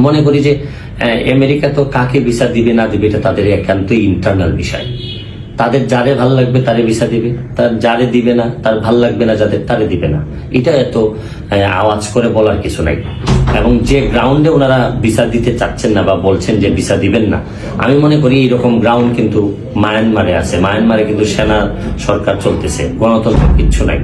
মনে করি যে আমেরিকা তো কাকে ভিসা দিবে না দিবে এটা তাদের একান্ত ইন্টারনাল বিষয়। তাদের যারে ভাল লাগবে তারে ভিসা দিবে, তার যারে দিবে না তার ভাল লাগবে না যাদের তারে দিবে না। এটা এত আওয়াজ করে বলার কিছু নাই। এবং যে গ্রাউন্ডে ওনারা ভিসা দিতে চাচ্ছেন না বা বলছেন যে ভিসা দিবেন না, আমি মনে করি এইরকম গ্রাউন্ড কিন্তু মায়ানমারে আছে। মায়ানমারে কিন্তু সেনা সরকার চলতেছে, গণতন্ত্র কিচ্ছু নাই।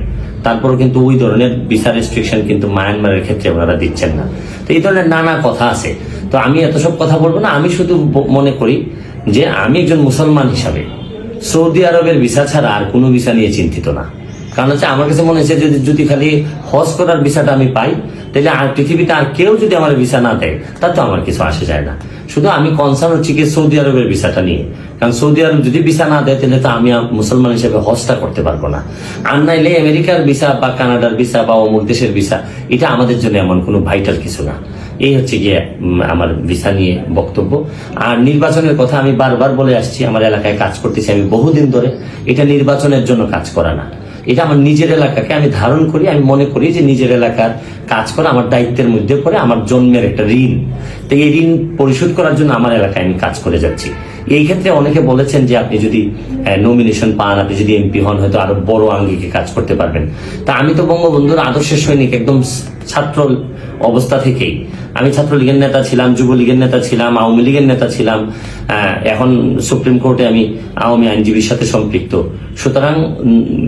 তারপরও কিন্তু ওই ধরনের ভিসা রেস্ট্রিকশন কিন্তু মায়ানমারের ক্ষেত্রে ওনারা দিচ্ছেন না। তো এই ধরনের নানা কথা আছে। তো আমি এত সব কথা বলবো না। আমি শুধু মনে করি যে আমি একজন মুসলমান হিসাবে সৌদি আরবের ভিসা ছাড়া আর কোনো ভিসা নিয়ে চিন্তিত না। কারণ হচ্ছে আমার কাছে মনে হচ্ছে যদি খালি হজ করার ভিসাটা আমি পাই, তাহলে আর পৃথিবীতে আর কেউ যদি আমার ভিসা না দেয় তার তো আমার কিছু আসে যায় না। শুধু আমি কনসার্ন হচ্ছে কি সৌদি আরবের ভিসাটা নিয়ে। কারণ সৌদি আরব যদি ভিসা না দেয় তাহলে তো আমি মুসলমান হিসেবে হজটা করতে পারবো না। আর নাইলে আমেরিকার ভিসা বা কানাডার ভিসা বা অমুক দেশের ভিসা, এটা আমাদের জন্য এমন কোনো ভাইটাল কিছু না। এই হচ্ছে গিয়ে আমার ভিসা নিয়ে বক্তব্য। আর নির্বাচনের কথা আমি বারবার বলে আসছি, আমার এলাকায় কাজ করতেছি আমি বহুদিন ধরে। এটা নির্বাচনের জন্য কাজ করা না, এটা আমার নিজের এলাকাকে আমি ধারণ করি। আমি মনে করি যে নিজের এলাকার কাজ করা আমার দায়িত্বের মধ্যে পড়ে, আমার জন্মের একটা ঋণ। তো এই ঋণ পরিশোধ করার জন্য আমার এলাকায় আমি কাজ করে যাচ্ছি। এই ক্ষেত্রে অনেকে বলেছেন যে আপনি যদি নমিনেশন পান, আপনি যদি এমপি হন, হয়তো আরো বড় আঙ্গিকে কাজ করতে পারবেন। তা আমি তো বঙ্গবন্ধুর আদর্শের সৈনিক, একদম ছাত্র অবস্থা থেকেই। আমি ছাত্রলীগের নেতা ছিলাম, যুবলীগের নেতা ছিলাম, আওয়ামী লীগের নেতা ছিলাম। এখন সুপ্রিম কোর্টে আমি আওয়ামী আইনজীবীর সাথে সম্পৃক্ত। সুতরাং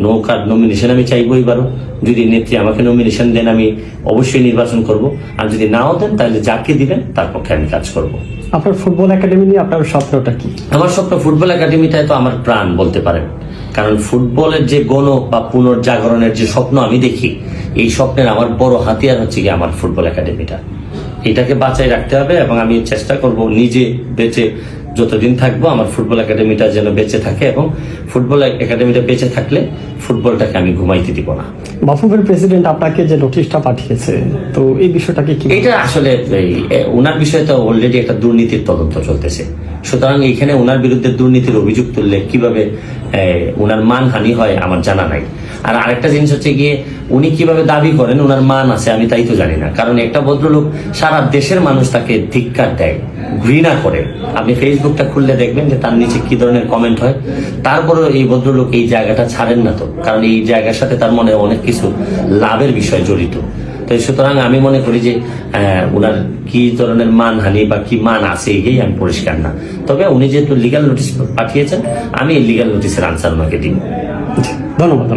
নৌকার নমিনেশন আমি চাইবো এবারও। যদি নেত্রী আমাকে নমিনেশন দেন আমি অবশ্যই নির্বাচন করব। আর যদি নাও দেন তাহলে যাকে দিবেন তার পক্ষে আমি কাজ করব। আপনার ফুটবল একাডেমি নিয়ে আপনার স্বপ্নটা কি? আমার স্বপ্ন ফুটবল একাডেমিটাই তো আমার প্রাণ বলতে পারেন। কারণ ফুটবলের যে গণ বা পুনর্জাগরণের যে স্বপ্ন আমি দেখি, এই স্বপ্নের আমার বড় হাতিয়ার হচ্ছে কি আমার ফুটবল একাডেমিটা। এটাকে বাঁচাই রাখতে হবে এবং আমি চেষ্টা করব নিজে বেঁচে যতদিন থাকবো আমার ফুটবল একাডেমিটা যেন বেঁচে থাকে, এবং ফুটবল একাডেমিটা বেঁচে থাকলে ফুটবলটাকে আমি ঘুমাইতে দিব না। বাফুফের প্রেসিডেন্ট আপনাকে যে নোটিশটা পাঠিয়েছে, তো এই বিষয়টাকে কি? এটা আসলে ওনার বিষয়ে তো অলরেডি একটা দুর্নীতির তদন্ত চলতেছে। সুতরাং এইখানে ওনার বিরুদ্ধে দুর্নীতির অভিযোগ তুললে কিভাবে ওনার মানহানি হয় আমার জানা নাই। আর আরেকটা জিনিস হচ্ছে গিয়ে উনি কিভাবে দাবি করেন ওনার মান আছে, আমি তাই তো জানি না। কারণ একটা ভদ্রলোক, সারা দেশের মানুষ তাকে ধিক্কার দেয়, ঘৃণা করে। আপনি ফেসবুকটা খুললে দেখবেন যে তার নিচে কি ধরনের কমেন্ট হয়। তারপরে এই ভদ্রলোক এই জায়গাটা ছাড়েন না তো, কারণ এই জায়গার সাথে তার মনে অনেক কিছু লাভের বিষয় জড়িত। তো সুতরাং আমি মনে করি যে ওনার কি ধরনের মানহানি বা কি মান আছে এই আমি পরিষ্কার না। তবে উনি যেহেতু লিগ্যাল নোটিশ পাঠিয়েছেন, আমি এই লিগ্যাল নোটিশের আনসার ওনাকে দিই। ধন্যবাদ।